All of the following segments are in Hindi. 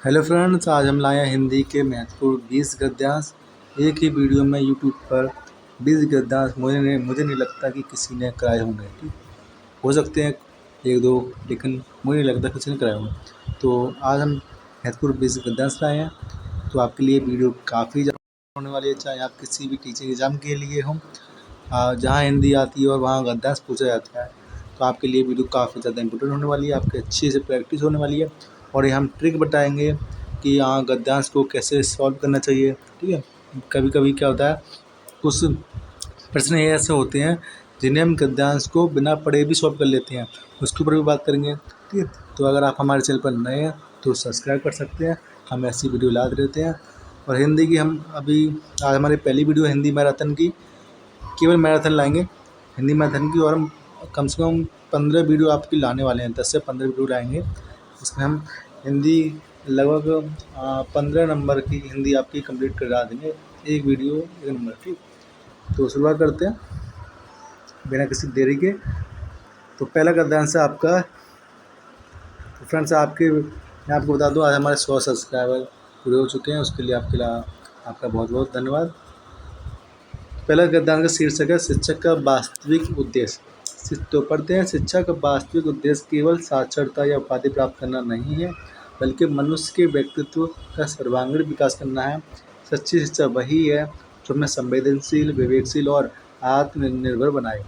हेलो फ्रेंड्स, आज हम लाए हैं हिंदी के महत्वपूर्ण 20 गद्यांश। एक ही वीडियो में यूट्यूब पर 20 गद्यांश मुझे नहीं लगता कि किसी ने कराए होंगे। ठीक, हो सकते हैं एक दो, लेकिन मुझे नहीं लगता किसी ने कराए होंगे। तो आज हम महत्वपूर्ण 20 गद्यांश लाए हैं। तो आपके लिए वीडियो काफ़ी ज़्यादा होने वाली है, चाहे आप किसी भी टीचिंग एग्ज़ाम के लिए हों, जहाँ हिंदी आती है और वहाँ गद्यांश पूछा जाता है। तो आपके लिए वीडियो काफ़ी ज़्यादा इंपॉर्टेंट होने वाली है, आपके अच्छे से प्रैक्टिस होने वाली है। और ये हम ट्रिक बताएंगे कि गद्यांश को कैसे सॉल्व करना चाहिए। ठीक है, कभी कभी क्या होता है, कुछ प्रश्न ऐसे होते हैं जिन्हें हम गद्यांश को बिना पढ़े भी सॉल्व कर लेते हैं, उसके ऊपर भी बात करेंगे। ठीक है, तो अगर आप हमारे चैनल पर नए हैं तो सब्सक्राइब कर सकते हैं, हम ऐसी वीडियो ला देते हैं। और हिंदी की हम अभी आज हमारी पहली वीडियो हिंदी मैराथन की, केवल मैराथन लाएंगे हिंदी मैराथन की। और हम कम से कम 15 वीडियो आपकी लाने वाले हैं, 10 से 15 वीडियो लाएंगे। इसमें हम हिंदी लगभग 15 नंबर की हिंदी आपकी कंप्लीट करा देंगे, एक वीडियो एक नंबर। ठीक, तो शुरुआत करते हैं बिना किसी देरी के। तो पहला गद्यांश है आपका। तो फ्रेंड्स, मैं आपको बता दूं, आज हमारे 100 सब्सक्राइबर पूरे हो चुके हैं, उसके लिए आपका बहुत बहुत धन्यवाद। पहला गद्यांश का शीर्षक है शिक्षक का वास्तविक उद्देश्य। तो पढ़ते हैं, शिक्षा का वास्तविक उद्देश्य केवल साक्षरता या उपाधि प्राप्त करना नहीं है, बल्कि मनुष्य के व्यक्तित्व का सर्वांगीण विकास करना है। सच्ची शिक्षा वही है जो हमें संवेदनशील, विवेकशील और आत्मनिर्भर बनाए।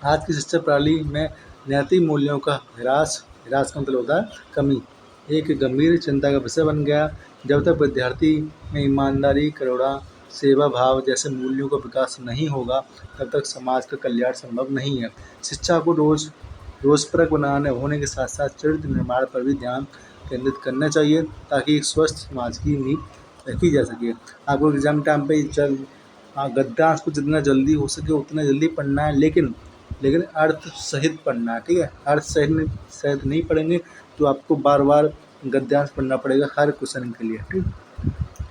आज की शिक्षा प्रणाली में नैतिक मूल्यों का ह्रास का मतलब होता है कमी, एक गंभीर चिंता का विषय बन गया। जब तक विद्यार्थी में ईमानदारी, करुणा, सेवा भाव जैसे मूल्यों का विकास नहीं होगा, तब तक समाज का कल्याण संभव नहीं है। शिक्षा को रोजपरक बनाने होने के साथ साथ चरित्र निर्माण पर भी ध्यान केंद्रित करना चाहिए, ताकि एक स्वस्थ समाज की नींव रखी जा सके। आपको एग्जाम टाइम पे गद्यांश को जितना जल्दी हो सके उतना जल्दी पढ़ना है, लेकिन अर्थ सहित पढ़ना है। ठीक है, अर्थ सहित नहीं पढ़ेंगे तो आपको बार बार गद्यांश पढ़ना पड़ेगा हर क्वेश्चन के लिए। ठीक,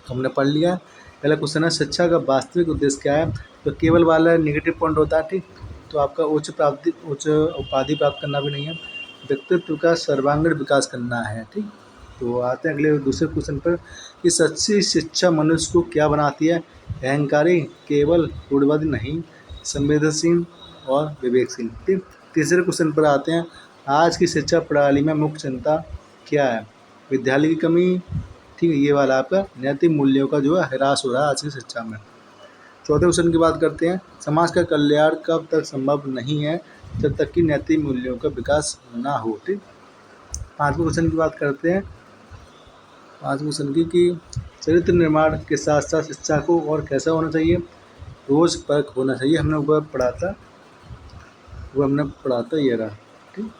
हमने पढ़ लिया। पहला क्वेश्चन है, शिक्षा का वास्तविक उद्देश्य क्या है। तो केवल वाला नेगेटिव पॉइंट होता है। ठीक, तो आपका उच्च उपाधि प्राप्त करना भी नहीं है, व्यक्तित्व का सर्वांगीण विकास करना है। ठीक, तो आते हैं अगले दूसरे क्वेश्चन पर कि सच्ची शिक्षा मनुष्य को क्या बनाती है। अहंकारी, केवल रूढ़िवादी नहीं, संवेदनशील और विवेकशील। ठीक, तीसरे क्वेश्चन पर आते हैं, आज की शिक्षा प्रणाली में मुख्य चिंता क्या है। विद्यालय की कमी। ठीक है, ये वाला आपका नैतिक मूल्यों का जो है ह्रास हो रहा है आज की शिक्षा में। चौथे क्वेश्चन की बात करते हैं, समाज का कल्याण कब तक संभव नहीं है, जब तक कि नैतिक मूल्यों का विकास ना हो। ठीक, पांचवें क्वेश्चन की बात करते हैं, पांचवें क्वेश्चन की कि चरित्र निर्माण के साथ साथ शिक्षा को और कैसा होना चाहिए, रोज परख होना चाहिए। हमने ऊपर पढ़ा था ये रहा। ठीक,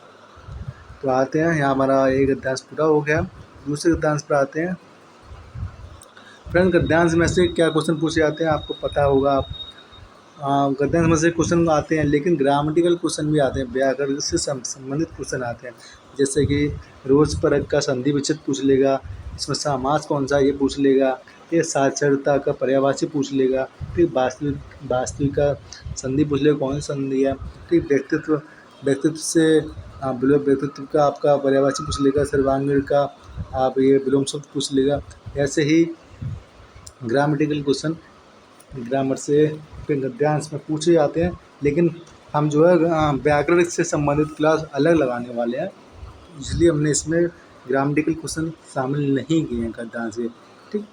तो आते हैं, यहाँ हमारा एक गद्यांश पूरा हो गया। दूसरे गद्यांश पर आते हैं। फ्रेंड, गद्यांश में से क्या क्वेश्चन पूछे जाते हैं आपको पता होगा। गद्यांश में से क्वेश्चन आते हैं, लेकिन ग्रामेटिकल क्वेश्चन भी आते हैं, व्याकरण से संबंधित क्वेश्चन आते हैं। जैसे कि रोज परख का संधि विच्छेद पूछ लेगा, इसमें समास कौन सा ये पूछ लेगा, ये साक्षरता का पर्यायवाची पूछ लेगा। फिर वास्तविक का संधि पूछ लेगा, कौन सी संधि है। फिर व्यक्तित्व से व्यक्तित्व का आपका पर्यायवाची पूछ लेगा, सर्वांगीण का आप ये विलोम शब्द पूछ लेगा। ऐसे ही ग्रामेटिकल क्वेश्चन ग्रामर से फिर गद्यांश में पूछे जाते हैं, लेकिन हम जो है व्याकरण से संबंधित क्लास अलग लगाने वाले हैं, इसलिए हमने इसमें ग्रामेटिकल क्वेश्चन शामिल नहीं किए हैं गद्यांश के। ठीक,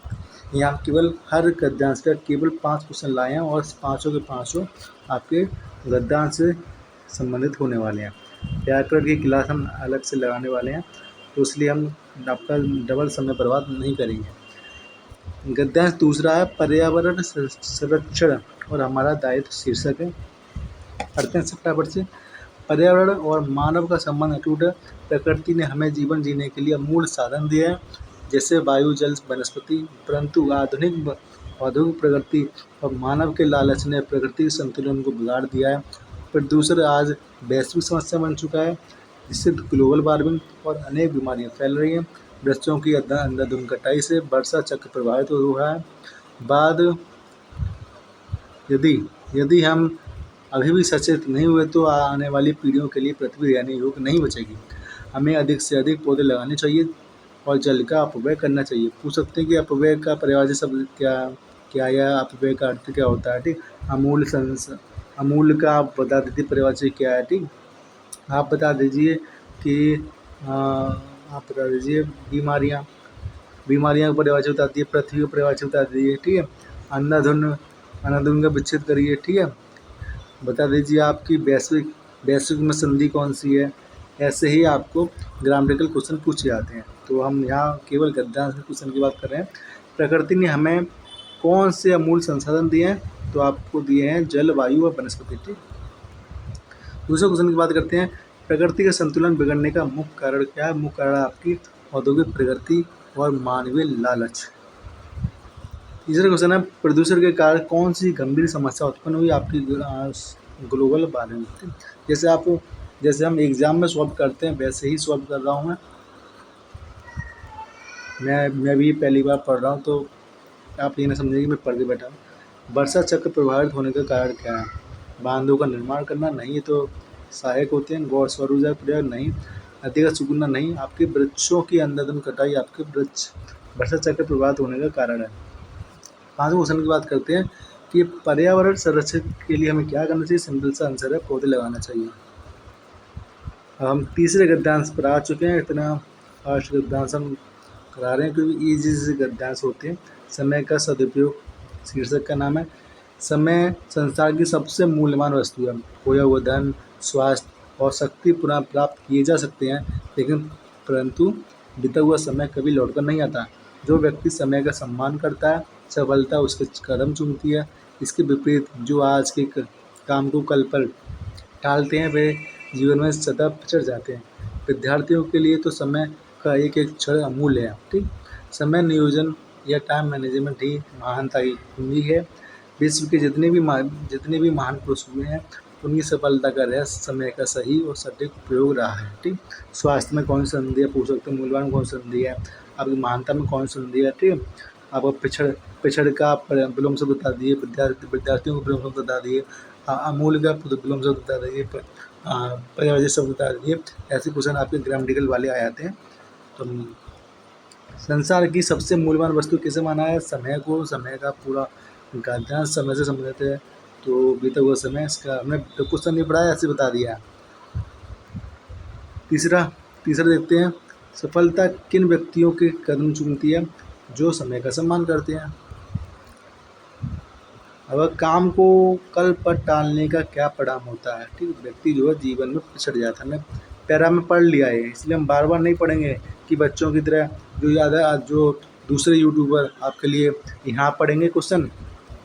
यहाँ केवल हर गद्यांश का केवल 5 क्वेश्चन लाए हैं, और पाँचों के पाँचों आपके गद्यांश से संबंधित होने वाले हैं। व्याकरण की क्लास हम अलग से लगाने वाले हैं, तो इसलिए हम आपका डबल समय बर्बाद नहीं करेंगे। गद्यांश दूसरा है, पर्यावरण संरक्षण और हमारा दायित्व शीर्षक है। पढ़ते हैं फटाफट से। पर्यावरण और मानव का संबंध अटूट है। प्रकृति ने हमें जीवन जीने के लिए अमूल्य साधन दिए हैं, जैसे वायु, जल, वनस्पति, परंतु आधुनिक औद्योगिक प्रगति और मानव के लालच ने प्रकृति के संतुलन को बिगाड़ दिया है। प्रदूषण आज वैश्विक समस्या बन चुका है, जिससे ग्लोबल वार्मिंग और अनेक बीमारियां फैल रही हैं। वृक्षों की अंधाधुंध कटाई से वर्षा चक्र प्रभावित हो रहा है। बाद यदि हम अभी भी सचेत नहीं हुए तो आने वाली पीढ़ियों के लिए पृथ्वी रहने योग्य नहीं बचेगी। हमें अधिक से अधिक पौधे लगाने चाहिए, और जल का अपव्यय करना चाहिए। पूछ सकते हैं कि अपव्यय का पर्यायवाची शब्द क्या क्या या अपव्यय का अर्थ क्या होता है, ठीक। अमूल्य का आप बता दीजिए पर्यायवाची क्या है, ठीक। आप बता दीजिए कि आप बता दीजिए बीमारियाँ का पर्यायवाची बता दीजिए, पृथ्वी का पर्यायवाची बता दीजिए, ठीक है। अंधाधुन का विच्छेद करिए, ठीक है। बता दीजिए आपकी वैश्विक में संधि कौन सी है। ऐसे ही आपको ग्रामेटिकल क्वेश्चन पूछे जाते हैं। तो हम यहाँ केवल गद्यांश के क्वेश्चन की बात कर रहे हैं। प्रकृति ने हमें कौन से अमूल्य संसाधन दिए हैं, तो आपको दिए हैं जल, वायु और वनस्पति, ठीक। दूसरे क्वेश्चन की बात करते हैं, प्रकृति का संतुलन बिगड़ने का मुख्य कारण क्या है। मुख्य कारण आपकी औद्योगिक प्रगति और मानवीय लालच। तीसरा क्वेश्चन है, प्रदूषण के कारण कौन सी गंभीर समस्या उत्पन्न हुई आपकी ग्लोबल वार्मिंग। जैसे हम एग्जाम में सॉल्व करते हैं वैसे ही सॉल्व कर रहा हूँ मैं भी पहली बार पढ़ रहा हूँ, तो आप ये ना समझिए कि मैं पढ़ के बैठा हूँ। वर्षा चक्र प्रभावित होने का कारण क्या है। बांधों का निर्माण करना नहीं, ये तो सहायक होते हैं। गौर सौर ऊर्जा प्रयोग नहीं, नदी का सूखना नहीं, आपके वृक्षों की अंधाधुन कटाई आपके वर्षा चक्र प्रभावित होने का कारण है। पाँचवें क्वेश्चन की बात करते हैं कि पर्यावरण संरक्षण के लिए हमें क्या करना चाहिए। सिंपल सा आंसर है, पौधे लगाना चाहिए। हम तीसरे गद्यांश पर आ चुके हैं। इतना फास्ट गद्यांश हम करा रहे हैं क्योंकि ईजी से गद्यांश होते हैं। समय का सदुपयोग शीर्षक का नाम है। समय संसार की सबसे मूल्यवान वस्तु है। खोया हुआ धन, स्वास्थ्य और शक्ति पुनः प्राप्त किए जा सकते हैं, लेकिन परंतु बीता हुआ समय कभी लौटकर नहीं आता। जो व्यक्ति समय का सम्मान करता है, सफलता उसके कदम चूमती है। इसके विपरीत जो आज के काम को कल पर टालते हैं, वे जीवन में सदा पिछड़ जाते हैं। विद्यार्थियों के लिए तो समय का एक एक क्षण अमूल्य है, ठीक। समय नियोजन या टाइम मैनेजमेंट ही महानता की कुंजी है। विश्व के जितने भी महान पुरुष हुए हैं, उनकी सफलता का रहस्य समय का सही और सटीक उपयोग रहा है, ठीक। स्वास्थ्य में कौन सी संधि है पूछ सकते हैं, मूल्यवान में कौन सी संधि है, आपकी महानता में कौन सी संधि है, ठीक। आपको पिछड़ का विलोम शब्द बता दिए, विद्यार्थियों को विलोम शब्द बता दिए, अमूल्य का विलोम शब्द बता दिए, पर्यायवाची शब्द बता दिए। ऐसे क्वेश्चन आपके ग्रामेटिकल वाले आ जाते हैं। तो संसार की सबसे मूल्यवान वस्तु किसे माना है। समय को। समय का पूरा गद्यांश समय से संबंधित है, तो बीता हुआ समय इसका हमने क्वेश्चन नहीं पढ़ा है, ऐसे बता दिया। तीसरा देखते हैं, सफलता किन व्यक्तियों के कदम चूमती है, जो समय का सम्मान करते हैं। अगर काम को कल पर टालने का क्या परिणाम होता है, ठीक। व्यक्ति जो है जीवन में पिछड़ जाता है। हमने पैरा में पढ़ लिया है, इसलिए हम बार बार नहीं पढ़ेंगे कि बच्चों की तरह जो याद है जो दूसरे यूट्यूबर आपके लिए यहाँ पढ़ेंगे क्वेश्चन,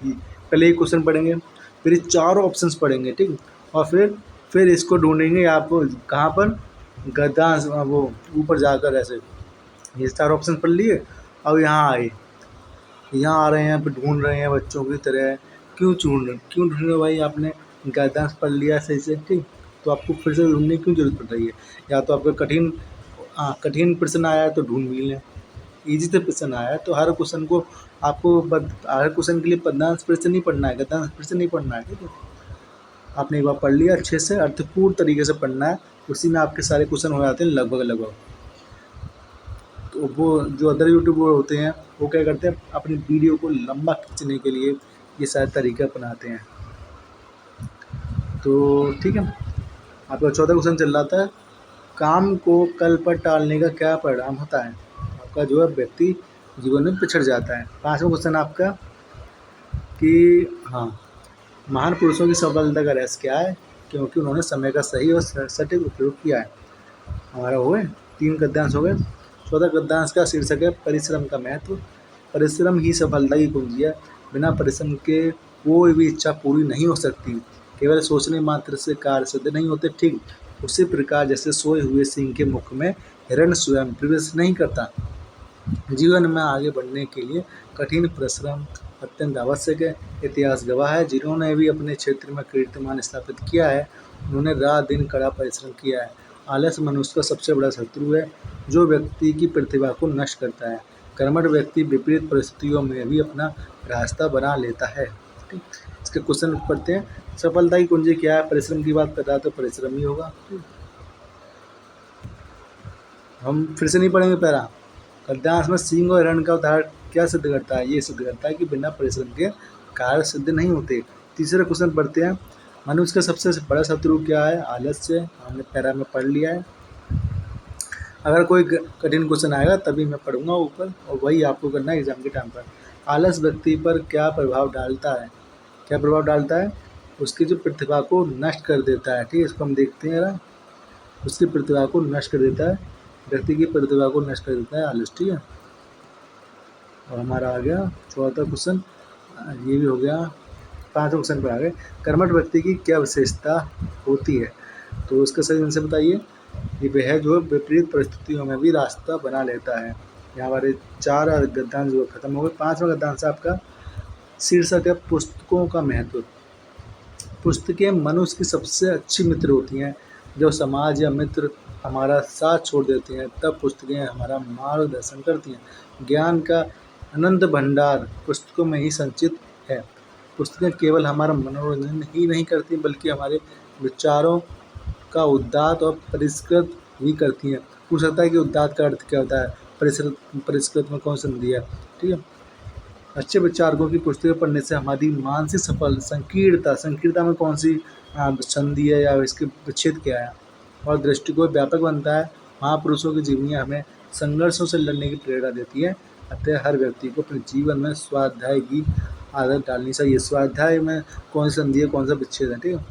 पहले एक क्वेश्चन पढ़ेंगे, फिर चारों ऑप्शंस पढ़ेंगे, ठीक। और फिर इसको ढूंढेंगे आप कहाँ पर, गद्यांश वो ऊपर जाकर। ऐसे ये चार ऑप्शन पढ़ लिए, अब यहाँ आ रहे हैं, फिर ढूंढ रहे हैं बच्चों की तरह। क्यों ढूंढ रहे हो भाई, आपने गद्यांश पढ़ लिया सही से, ठीक। तो आपको फिर से ढूंढने की क्यों जरूरत पड़ रही है। या तो आपका कठिन प्रश्न आया है तो ढूंढ भी लें, ईजी से प्रश्न आया है तो हर क्वेश्चन को आपको हर क्वेश्चन के लिए पद्यांश फिर से नहीं पढ़ना है, गद्यांश फिर से नहीं पढ़ना है, ठीक है। आपने एक बार पढ़ लिया, अच्छे से अर्थपूर्ण तरीके से पढ़ना है, उसी में आपके सारे क्वेश्चन हो जाते हैं लगभग। तो वो जो अदर यूट्यूबर होते हैं वो क्या करते हैं, अपनी वीडियो को लंबा खींचने के लिए ये सारे तरीके अपनाते हैं। तो ठीक है, आपका चौथा क्वेश्चन चल रहा था, काम को कल पर टालने का क्या परिणाम होता है। आपका जो है व्यक्ति जीवन में पिछड़ जाता है। पाँचवा क्वेश्चन आपका कि हाँ, महान पुरुषों की सफलता का रहस्य क्या है, क्योंकि उन्होंने समय का सही और सटीक उपयोग किया है। हमारा हो गए 3 गद्यांश हो गए। चौथा गद्यांश का शीर्षक है परिश्रम का महत्व। परिश्रम ही सफलता की कुंजी है। बिना परिश्रम के कोई भी इच्छा पूरी नहीं हो सकती। केवल सोचने मात्र से कार्य सिद्ध नहीं होते, ठीक उसी प्रकार जैसे सोए हुए सिंह के मुख में हिरण स्वयं प्रवेश नहीं करता। जीवन में आगे बढ़ने के लिए कठिन परिश्रम अत्यंत आवश्यक है। इतिहास गवाह है, जिन्होंने भी अपने क्षेत्र में कीर्तिमान स्थापित किया है, उन्होंने रात दिन कड़ा परिश्रम किया है। आलस मनुष्य का सबसे बड़ा शत्रु है, जो व्यक्ति की प्रतिभा को नष्ट करता है। कर्मठ व्यक्ति विपरीत परिस्थितियों में भी अपना रास्ता बना लेता है। ठीक, इसके क्वेश्चन पढ़ते हैं। सफलता की कुंजी क्या है। परिश्रम की बात कर रहा है तो परिश्रम ही होगा। हम फिर से नहीं पढ़ेंगे पैरा, गद्यांश में सींग और हिरण का उदाहरण क्या सिद्ध करता है? ये सिद्ध करता है कि बिना परिश्रम के कार्य सिद्ध नहीं होते। तीसरा क्वेश्चन पढ़ते हैं। मनुष्य का सबसे बड़ा शत्रु क्या है? आलस्य। हमने पैरा में पढ़ लिया है। अगर कोई कठिन क्वेश्चन आएगा तभी मैं पढ़ूंगा ऊपर, और वही आपको करना है एग्जाम के टाइम पर। आलस व्यक्ति पर क्या प्रभाव डालता है? क्या प्रभाव डालता है? उसकी जो प्रतिभा को नष्ट कर देता है। ठीक है, इसको हम देखते हैं जरा। उसकी प्रतिभा को नष्ट कर देता है, व्यक्ति की प्रतिभा को नष्ट कर देता है आलस। ठीक है, और हमारा आ गया चौथा क्वेश्चन, ये भी हो गया। पाँचवें क्वेश्चन पर आ गए। कर्मठ व्यक्ति की क्या विशेषता होती है? तो उसका सही आंसर बताइए। ये वह जो विपरीत परिस्थितियों में भी रास्ता बना लेता है। यहाँ हमारे 4 गद्यांश जो खत्म हो गए। 5वां गद्यांश आपका शीर्षक है पुस्तकों का महत्व। पुस्तकें मनुष्य की सबसे अच्छी मित्र होती हैं। जब समाज या मित्र हमारा साथ छोड़ देते हैं तब पुस्तकें हमारा मार्गदर्शन करती हैं। ज्ञान का अनंत भंडार पुस्तकों में ही संचित है। पुस्तकें केवल हमारा मनोरंजन ही नहीं करती बल्कि हमारे विचारों का उद्धार और परिष्कृत भी करती हैं। पूछ सकता है कि उद्धार का अर्थ क्या होता है? परिष्कृत में कौन संधि है? ठीक है, अच्छे विचारकों की पुस्तकें पढ़ने से हमारी मानसिक संकीर्णता में कौन सी संधि है या इसके विच्छेद क्या है? और दृष्टिकोण व्यापक बनता है। महापुरुषों की जीवनी हमें संघर्षों से लड़ने की प्रेरणा देती है। अतः हर व्यक्ति को अपने जीवन में स्वाध्याय की आदत डालनी चाहिए। स्वाध्याय में कौन सी संधि है, कौन सा विच्छेद है? ठीक है,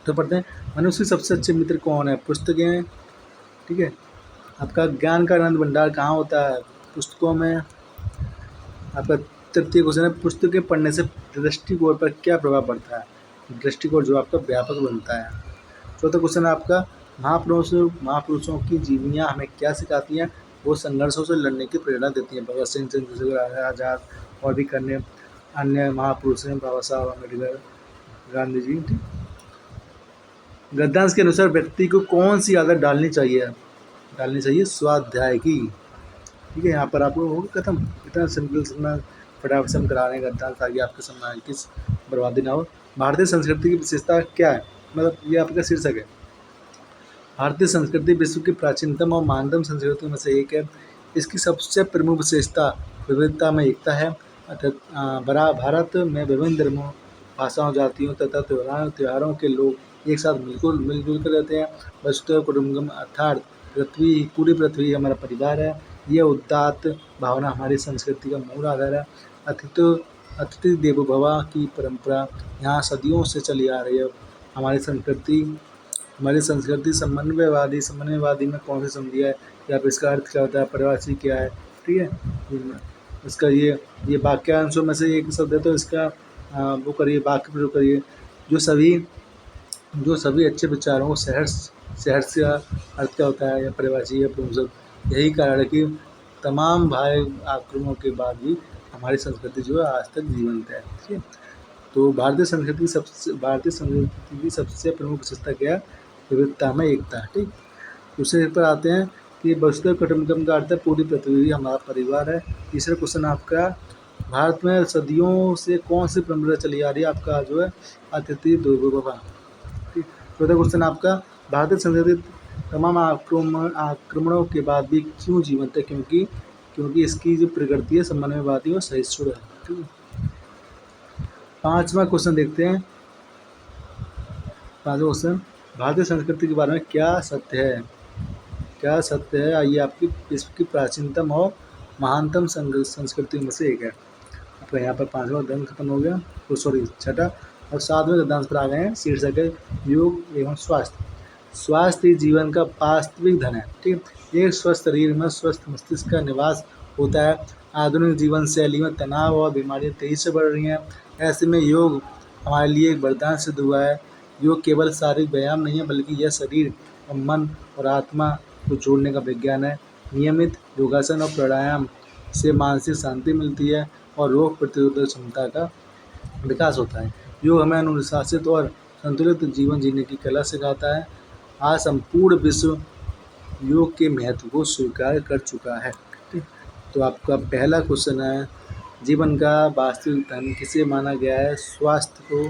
तो पढ़ते हैं। मनुष्य के सबसे अच्छे मित्र कौन है? पुस्तकें। ठीक है, आपका ज्ञान का अनंत भंडार कहाँ होता है? पुस्तकों में। आपका तृतीय क्वेश्चन है, पुस्तकें पढ़ने से दृष्टिकोण पर क्या प्रभाव पड़ता है? दृष्टिकोण जो आपका व्यापक बनता है। चौथा क्वेश्चन है आपका, महापुरुषों की जीवनियाँ हमें क्या सिखाती हैं? वो संघर्षों से लड़ने की प्रेरणा देती हैं। भगत सिंह, चंद्रशेखर आज़ाद और भी अन्य महापुरुष हैं, बाबा साहब अम्बेडकर, गांधी जी। गद्यांश के अनुसार व्यक्ति को कौन सी आदत डालनी चाहिए? स्वाध्याय की। ठीक है, यहाँ पर आपको हो खत्म। इतना सिंपल से फटाफट से हम करा रहे हैं गद्यांश, ताकि आपके समय की बर्बादी ना हो। भारतीय संस्कृति की विशेषता क्या है? मतलब ये आपका शीर्षक है। भारतीय संस्कृति विश्व की प्राचीनतम और महानतम संस्कृतियों में से एक है। इसकी सबसे प्रमुख विशेषता विविधता में एकता है। भारत में विभिन्न धर्मों, भाषाओं, जातियों तथा त्योहारों के लोग एक साथ मिलजुल कर रहते हैं। वसुधैव कुटुम्बकम अर्थात पूरी पृथ्वी हमारा परिवार है। यह उदात्त भावना हमारी संस्कृति का मूल आधार है। अतिथि देवो भव की परंपरा यहाँ सदियों से चली आ रही है। हमारी संस्कृति समन्वयवादी में कौन सी संधि है, या फिर इसका अर्थ क्या होता है? प्रवासी क्या है? ठीक है, इसका ये वाक्यांशों में से एक शब्द है, तो इसका वो करिए, वाक्य प्रयोग करिए। जो सभी अच्छे विचारों को सहर्ष का अर्थ क्या होता है? या प्रवासी या पुंसक। यही कारण है कि तमाम भाई आक्रमणों के बाद भी हमारी संस्कृति जो है आज तक जीवंत है। ठीक है, तो भारतीय संस्कृति की सबसे प्रमुख विशेषता क्या है? विविधता में एकता। ठीक, दूसरे पर आते हैं कि वसुधैव कुटुम्बकम का अर्थ है पूरी पृथ्वी हमारा परिवार है। तीसरा क्वेश्चन आपका, भारत में सदियों से कौन सी परंपरा चली आ रही है? आपका जो है अतिथि देवो भव। ठीक, चौथा क्वेश्चन आपका, भारतीय संस्कृति तमाम आक्रमणों के बाद भी क्यों जीवंत है? क्योंकि इसकी जो प्रकृति है समन्वयवादी और सहिष्णु है। ठीक है, पाँचवा क्वेश्चन देखते हैं। पाँचवा क्वेश्चन, भारतीय संस्कृति के बारे में क्या सत्य है? आइए, आपकी विश्व की प्राचीनतम और महानतम संस्कृतियों में से एक है। आपका यहाँ पर 5वां गद्यांश खत्म हो गया, तो सॉरी 6ठा और 7वें गद्यांश पर आ गए हैं। शीर्षक है योग एवं स्वास्थ्य। स्वास्थ्य ही जीवन का वास्तविक धन है। ठीक है, एक स्वस्थ शरीर में स्वस्थ मस्तिष्क का निवास होता है। आधुनिक जीवन शैली में तनाव और बीमारियां तेजी से बढ़ रही हैं। ऐसे में योग हमारे लिए एक वरदान सिद्ध हुआ है। योग केवल शारीरिक व्यायाम नहीं है, बल्कि यह शरीर और मन और आत्मा को जोड़ने का विज्ञान है। नियमित योगासन और प्राणायाम से मानसिक शांति मिलती है और रोग प्रतिरोधक क्षमता का विकास होता है। योग हमें अनुशासित और संतुलित जीवन जीने की कला सिखाता है। आज संपूर्ण विश्व योग के महत्व को स्वीकार कर चुका है। ठीक, तो आपका पहला क्वेश्चन है, जीवन का वास्तविक धन किसे माना गया है? स्वास्थ्य को।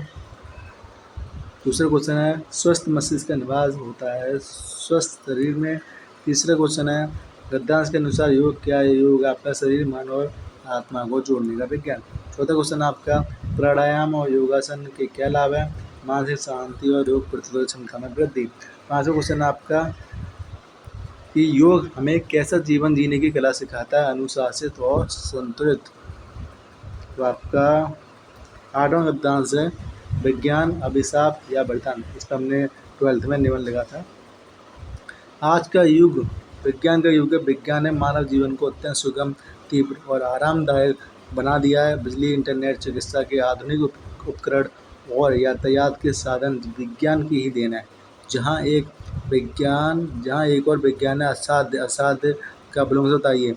दूसरा क्वेश्चन है, स्वस्थ मस्तिष्क का निवास होता है स्वस्थ शरीर में। तीसरा क्वेश्चन है, गद्यांश के अनुसार योग क्या है? योग आपका शरीर, मन और आत्मा को जोड़ने का विज्ञान। चौथा क्वेश्चन आपका, प्राणायाम और योगासन के क्या लाभ है? मानसिक शांति और रोग प्रतिरोधक क्षमता में वृद्धि। पांचवा क्वेश्चन आपका कि योग हमें कैसा जीवन जीने की कला सिखाता है? अनुशासित और संतुलित। तो आपका आठवां गद्यांश है, विज्ञान, अभिशाप या वरदान। इस पर हमने 12th में निबंध लिखा था। आज का युग विज्ञान का युग है। विज्ञान ने मानव जीवन को अत्यंत सुगम, तीव्र और आरामदायक बना दिया है। बिजली, इंटरनेट, चिकित्सा के आधुनिक उपकरण और यातायात के साधन विज्ञान की ही देन है। जहाँ एक और विज्ञान ने असाध्य का बलों से बताइए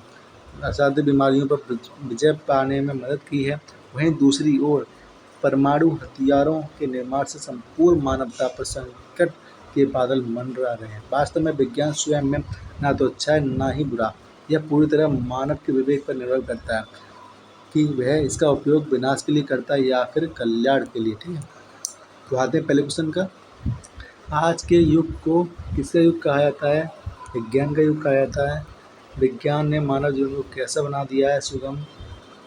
असाध्य बीमारियों पर विजय पाने में मदद की है, वहीं दूसरी ओर परमाणु हथियारों के निर्माण से संपूर्ण मानवता पर संकट के बादल मंडरा रहे हैं। वास्तव में विज्ञान स्वयं में ना तो अच्छा है ना ही बुरा। यह पूरी तरह मानव के विवेक पर निर्भर करता है कि वह इसका उपयोग विनाश के लिए करता है या फिर कल्याण के लिए। ठीक है, तो आते हैं पहले क्वेश्चन का। आज के युग को किसका युग कहा जाता है? विज्ञान का युग कहा जाता है। विज्ञान ने मानव जीवन को कैसा बना दिया है? सुगम,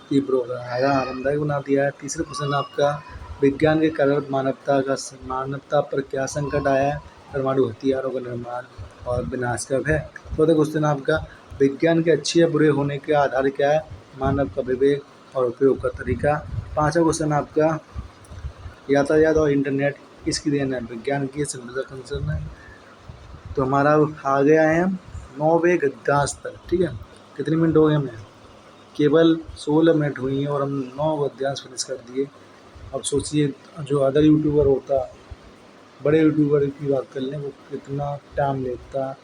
तीव्र और आरामदायक बना दिया है। तीसरा क्वेश्चन आपका, विज्ञान के कारण मानवता पर क्या संकट आया है? परमाणु हथियारों का निर्माण और विनाश का भय। चौथा क्वेश्चन आपका, विज्ञान के अच्छे या बुरे होने के आधार क्या है? मानव का विवेक और उपयोग का तरीका। पांचवा क्वेश्चन आपका, यातायात और इंटरनेट किसकी देन है? विज्ञान की संरचना है। तो हमारा आ गया है 9वें गद्यांश तक। ठीक है, कितने मिनट हो गए हमें? केवल 16 मिनट हुई हैं और हम 9 गद्यांश फिनिश कर दिए। अब सोचिए जो अदर यूट्यूबर होता, बड़े यूट्यूबर की बात कर लें, वो कितना टाइम लेता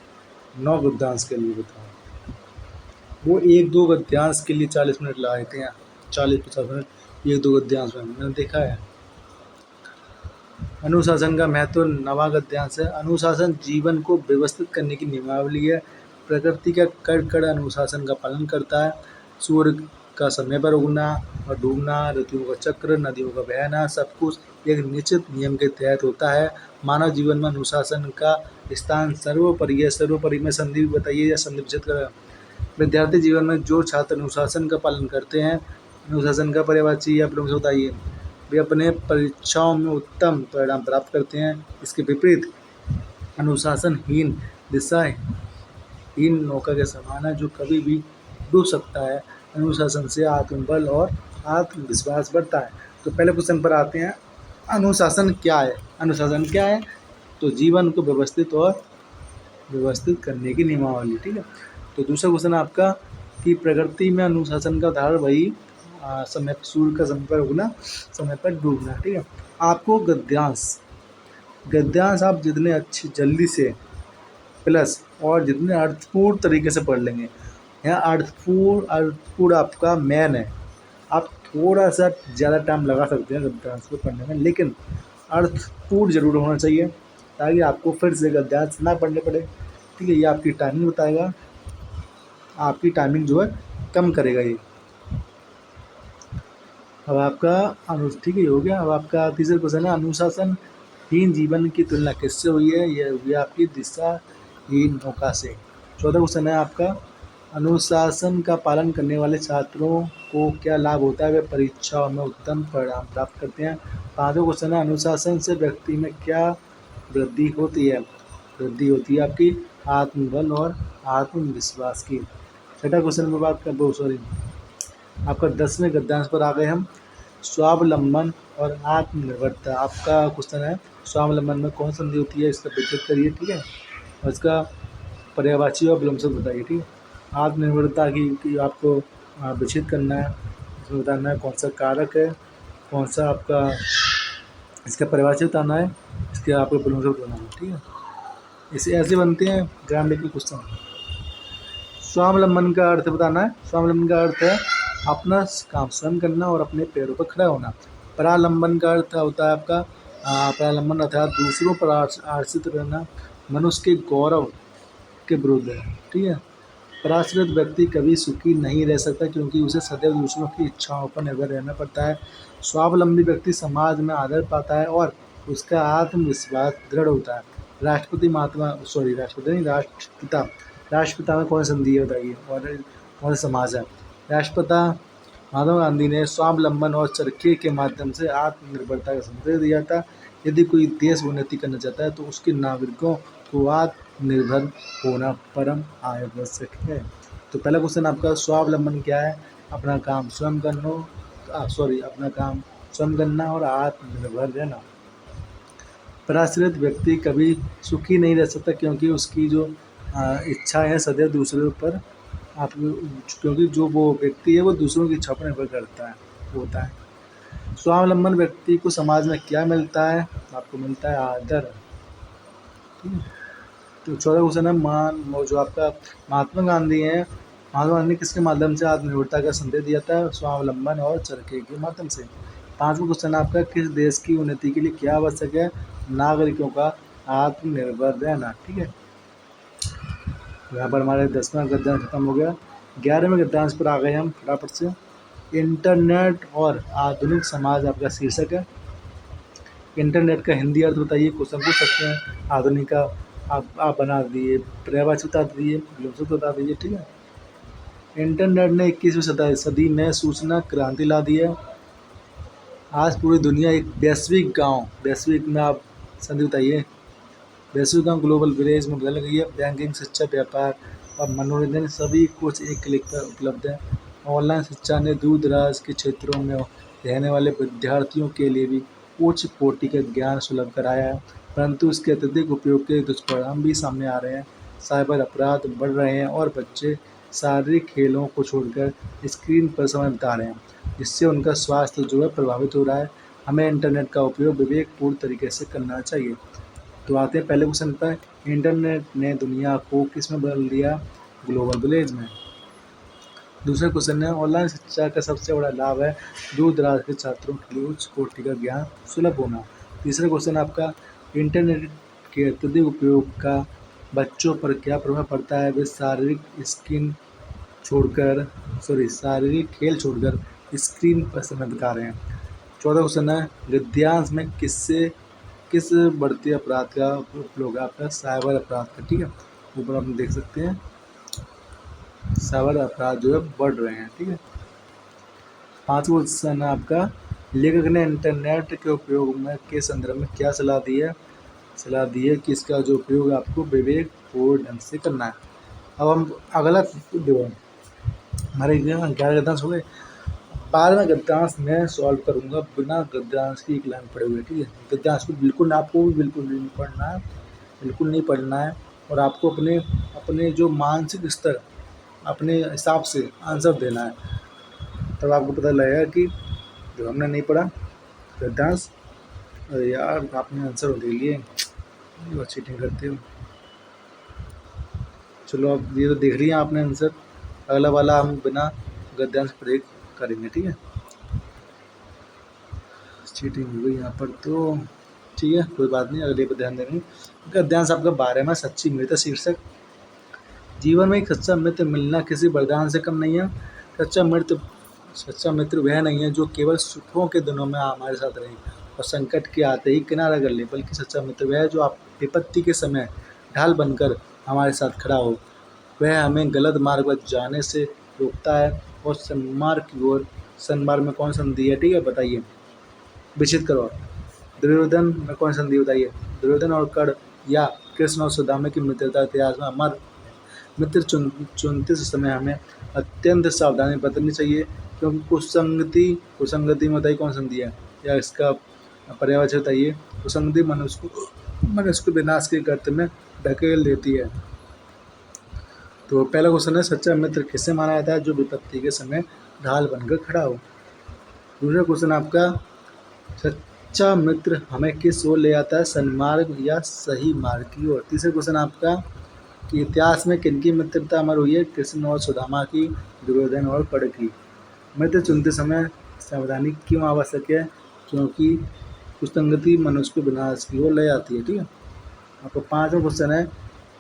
9 गद्यांश के लिए, बताओ। वो 1-2 गद्यांश के लिए 40 मिनट लगाए थे, 40-50 मिनट 1-2 गद्यांश में, मैंने देखा है। अनुशासन का महत्व 9वां गद्यांश है। अनुशासन जीवन को व्यवस्थित करने की नियमावली है। प्रकृति का कण कण अनुशासन का पालन करता है। सूर्य का समय पर उगना और डूबना, ऋतुओं का चक्र, नदियों का बहना, सब कुछ एक निश्चित नियम के तहत होता है। मानव जीवन में अनुशासन का स्थान सर्वोपरि है। सर्वोपरि में संधि बताइए या संधि विच्छेद करें। विद्यार्थी जीवन में जो छात्र अनुशासन का पालन करते हैं, अनुशासन का पर्यायवाची या प्रमुख बताइए, वे अपने परीक्षाओं में उत्तम परिणाम प्राप्त करते हैं। इसके विपरीत अनुशासनहीन दिशाहीन नौका के समान है जो कभी भी डूब सकता है। अनुशासन से आत्मबल और आत्मविश्वास बढ़ता है। तो पहले क्वेश्चन पर आते हैं, अनुशासन क्या है? अनुशासन क्या है? तो जीवन को व्यवस्थित करने की नियमावली। ठीक है, तो दूसरा क्वेश्चन आपका कि प्रकृति में अनुशासन का उदाहरण वही समय सूर्य का समय पर उगना, समय पर डूबना। ठीक है, आपको गद्यांश आप जितने अच्छी जल्दी से प्लस और जितने अर्थपूर्ण तरीके से पढ़ लेंगे, यहाँ अर्थपूर्ण आपका मेन है। आप थोड़ा सा ज़्यादा टाइम लगा सकते हैं गद्यांश को पढ़ने में, लेकिन अर्थपूर्ण जरूर होना चाहिए ताकि आपको फिर से गद्यांश ना पढ़ने पड़े। ठीक है, ये आपकी टाइमिंग बताएगा, आपकी टाइमिंग जो है कम करेगा ये। अब आपका ठीक है, हो गया। अब आपका तीसरा क्वेश्चन है, अनुशासनहीन जीवन की तुलना किससे हुई है? यह हुई आपकी दिशाहीन नौका से। चौथा क्वेश्चन है आपका, अनुशासन का पालन करने वाले छात्रों को क्या लाभ होता है? वे परीक्षाओं में उत्तम परिणाम प्राप्त करते हैं। पांचवा क्वेश्चन है, अनुशासन से व्यक्ति में क्या वृद्धि होती है? वृद्धि होती है आपकी आत्मबल और आत्मविश्वास की। छठा क्वेश्चन पर बात कर आपका 10वें गद्यांश पर आ गए हम, स्वावलंबन और आत्मनिर्भरता। आपका क्वेश्चन है स्वावलंबन में कौन संधि होती है? इसका विच्छेद करिए। ठीक है, और इसका पर्यायवाची और विलोम शब्द बताइए। ठीक है, आत्मनिर्भरता की आपको विच्छेद करना है, इसमें बताना है कौन सा कारक है, कौन सा आपका इसका पर्यायवाची बताना है, इसके आपको विलोम शब्द बताना है। ठीक है, इसे ऐसे बनते हैं ग्रामेटिकल क्वेश्चन। स्वावलंबन का अर्थ बताना है। स्वावलंबन का अर्थ है अपना काम स्वयं करना और अपने पैरों पर खड़ा होना। परालंबन का अर्थ होता है आपका परालंबन अर्थात दूसरों पर आश्रित रहना, मनुष्य के गौरव के विरुद्ध है। ठीक है, पराश्रित व्यक्ति कभी सुखी नहीं रह सकता क्योंकि उसे सदैव दूसरों की इच्छाओं पर निर्भर रहना पड़ता है। स्वावलंबी व्यक्ति समाज में आदर पाता है और उसका आत्मविश्वास दृढ़ होता है। राष्ट्रपिता राष्ट्रपिता में कौन सी संधि है बताइए, और कौन सा समाज है। राष्ट्रपिता महात्मा गांधी ने स्वावलंबन और चरखे के माध्यम से आत्मनिर्भरता का संदेश दिया था। यदि कोई देश उन्नति करना चाहता है तो उसके नागरिकों को आत्मनिर्भर होना परम आवश्यक है। तो पहला क्वेश्चन आपका, स्वावलंबन क्या है? अपना काम स्वयं अपना काम स्वयं करना और आत्मनिर्भर रहना। पराश्रित व्यक्ति कभी सुखी नहीं रह सकता, क्योंकि उसकी जो इच्छा है सदैव दूसरों पर क्योंकि जो वो व्यक्ति है वो दूसरों की इच्छा पर निर्भर करता है होता है। स्वावलंबन व्यक्ति को समाज में क्या मिलता है? आपको मिलता है आदर। ठीक है। तो 14 क्वेश्चन है, जो आपका महात्मा गांधी है, महात्मा गांधी ने किसके माध्यम से आत्मनिर्भरता का संदेश दिया था? स्वावलंबन और चरखे के माध्यम से। 5वां क्वेश्चन आपका, किस देश की उन्नति के लिए क्या आवश्यक है? नागरिकों का आत्मनिर्भर रहना। ठीक है। यहाँ पर हमारे 10वां गद्यांश खत्म हो गया। 11वें गद्यांश पर आ गए हम फटाफट से। इंटरनेट और आधुनिक समाज आपका शीर्षक है। इंटरनेट का हिंदी अर्थ बताइए, क्वेश्चन पूछ सकते हैं। आधुनिक का आप बना दिए, पर्यायवाची बता दिए, विलोमक बता दीजिए। ठीक है। इंटरनेट ने 21वीं सदी में सूचना क्रांति ला दी है। आज पूरी दुनिया एक वैश्विक में आप संधि बताइए। वैश्विक गाँव ग्लोबल विलेज में बदल गई है। बैंकिंग, शिक्षा, व्यापार और मनोरंजन सभी कुछ एक क्लिक पर उपलब्ध है। ऑनलाइन शिक्षा ने दूर दराज के क्षेत्रों में रहने वाले विद्यार्थियों के लिए भी उच्च कोटि का ज्ञान सुलभ कराया है, परंतु इसके अत्यधिक उपयोग के दुष्परिणाम भी सामने आ रहे हैं। साइबर अपराध बढ़ रहे हैं और बच्चे शारीरिक खेलों को छोड़कर स्क्रीन पर समय बिता रहे हैं, जिससे उनका स्वास्थ्य जो है प्रभावित हो रहा है। हमें इंटरनेट का उपयोग विवेकपूर्ण तरीके से करना चाहिए। तो आते हैं पहले क्वेश्चन पर। इंटरनेट ने दुनिया को किस में बदल दिया? ग्लोबल विलेज में। दूसरा क्वेश्चन है, ऑनलाइन शिक्षा का सबसे बड़ा लाभ है दूर दराज के छात्रों के लिए उच्च कोटि का ज्ञान सुलभ होना। तीसरा क्वेश्चन आपका, इंटरनेट के अत्यधिक उपयोग का बच्चों पर क्या प्रभाव पड़ता है? वे शारीरिक खेल छोड़कर स्क्रीन पर समय बिता रहे हैं। 14 क्वेश्चन है, गद्यांश में किस बढ़ती अपराध का उपयोग है? आपका साइबर अपराध का। ठीक है। ऊपर आप देख सकते हैं साइबर अपराध जो है बढ़ रहे हैं। ठीक है। 5वां क्वेश्चन है आपका, लेखक ने इंटरनेट के उपयोग के संदर्भ में क्या सलाह दी है? सलाह दी है कि इसका जो उपयोग आपको विवेकपूर्ण ढंग से करना है। अब हम अगला देखो, हमारे 11 गद्यांश हो गए। 12वें गद्यांश में सॉल्व करूंगा बिना गद्यांश की एक लाइन पढ़े हुए। ठीक है। गद्यांश को बिल्कुल आपको बिल्कुल नहीं पढ़ना है और आपको अपने जो मानसिक स्तर अपने हिसाब से आंसर देना है, तब आपको पता लगेगा कि जो हमने नहीं पढ़ा गद्यांश, अरे यार आपने आंसर दे लिए, चीटिंग करते हो। चलो अब ये तो देख लिया आपने आंसर, अगला वाला हम बिना गद्यांश पढ़े करेंगे। ठीक है। चीटिंग हो गई यहाँ पर तो ठीक है, कोई बात नहीं, अगले पर ध्यान देंगे। गद्यांश आपका 12वां, सच्ची मित्रता शीर्षक। जीवन में एक सच्चा मित्र मिलना किसी वरदान से कम नहीं है। सच्चा मित्र वह नहीं है जो केवल सुखों के दिनों में हमारे साथ रहे और संकट के आते ही किनारा कर ले, बल्कि सच्चा मित्र वह है जो आप विपत्ति के समय ढाल बनकर हमारे साथ खड़ा हो। वह हमें गलत मार्ग पर जाने से रोकता है और सन्मार्ग में कौन संधि है? ठीक है, बताइए, विचित करो। दुर्योधन में कौन संधि बताइए? दुर्योधन और कर्ण या कृष्ण और सुदामा की मित्रता इतिहास में अमर। मित्र चुनते समय हमें अत्यंत सावधानी बरतनी चाहिए, क्योंकि कुसंगति में बताइए कौन संधि है, या इसका पर्यायवाची बताइए। कुसंगति मनुष्य को विनाश के गर्त में ढकेल देती है। तो पहला क्वेश्चन है, सच्चा मित्र किसे माना जाता है? जो विपत्ति के समय ढाल बनकर खड़ा हो। दूसरा क्वेश्चन आपका, सच्चा मित्र हमें किस ओर ले आता है? सन्मार्ग या सही मार्ग की ओर। तीसरा क्वेश्चन आपका, कि इतिहास में किनकी मित्रता अमर हुई है? कृष्ण और सुदामा की, दुर्योधन और कर्ण की। मित्र चुनते समय सावधानी क्यों आवश्यक है? क्योंकि कुसंगति मनुष्य को विनाश की ओर ले जाती है। ठीक है। आपका 5वां क्वेश्चन है,